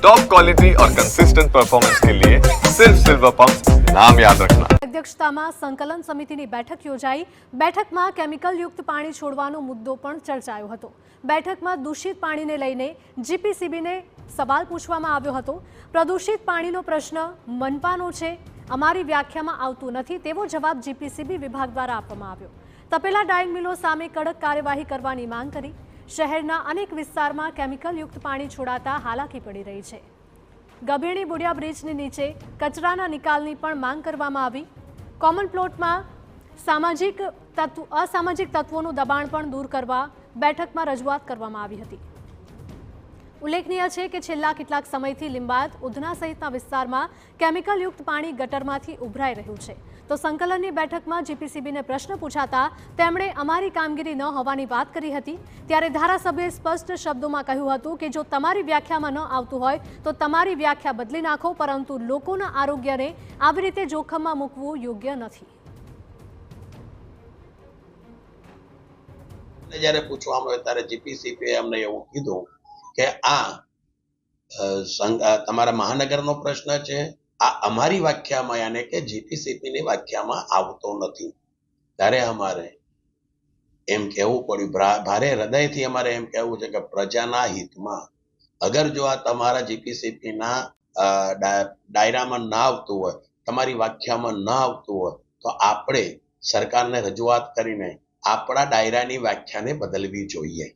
Top quality और consistent performance के लिए सिर्फ सिल्वर पंप नाम याद रखना। અધ્યક્ષતામાં સંકલન સમિતિની બેઠક યોજાઈ। બેઠકમાં કેમિકલયુક્ત પાણી છોડવાનો મુદ્દો પણ ચર્ચાયો હતો। બેઠકમાં દૂષિત પાણીને લઈને જીપીસીબીને સવાલ પૂછવામાં આવ્યો હતો। પ્રદૂષિત પાણીનો પ્રશ્ન મનપાનો છે, અમારી વ્યાખ્યામાં આવતું નથી તેવો જવાબ જીપીસીબી વિભાગ દ્વારા આપવામાં આવ્યો। તપેલા ડાઇંગ મિલો સામે કડક કાર્યવાહી કરવાની માંગ કરી। શહેરના અનેક વિસ્તારમાં કેમિકલયુક્ત પાણી છોડાતા હાલાકી પડી રહી છે। ગભેણી બુડિયા બ્રિજની નીચે કચરાના નિકાલની પણ માંગ કરવામાં આવી। કોમન પ્લોટમાં અસામાજિક તત્વોનું દબાણ પણ દૂર કરવા બેઠકમાં રજૂઆત કરવામાં આવી હતી। ઉલ્લેખનીય છે કે છેલ્લા કેટલાક સમયથી લીંબાદ, ઉધના સહિતના વિસ્તારમાં કેમિકલયુક્ત પાણી ગટરમાંથી ઉભરાઈ રહ્યું છે। તો સંકલનની બેઠકમાં જીપીસીબીને પ્રશ્ન પૂછાતા તેમણે અમારી કામગીરી ન હોવાની વાત કરી હતી। ત્યારે ધારાસભ્યએ સ્પષ્ટ શબ્દોમાં કહ્યું હતું કે જો તમારી વ્યાખ્યામાં ન આવતું હોય તો તમારી વ્યાખ્યા બદલી નાખો, પરંતુ લોકોના આરોગ્યને આવી રીતે જોખમમાં મૂકવું યોગ્ય નથી। જ્યારે પૂછવામાં આવ્યું ત્યારે જીપીસીબીએ અમને એવું કીધું કે આ તમારા મહાનગરનો પ્રશ્ન છે, આ અમારી વ્યાખ્યામાં યાને કે જીપીસીબીની વ્યાખ્યામાં આવતો નથી। ત્યારે અમારે એમ કહેવું પડ્યું, ભારે હૃદયથી અમારે એમ કહેવું છે કે પ્રજાના હિતમાં અગર જો આ તમારા જીપીસીબીના દાયરામાં ના આવતું હોય, તમારી વ્યાખ્યામાં ના આવતું હોય, તો આપણે સરકારને રજૂઆત કરીને આપણા દાયરાની વ્યાખ્યાને બદલવી જોઈએ।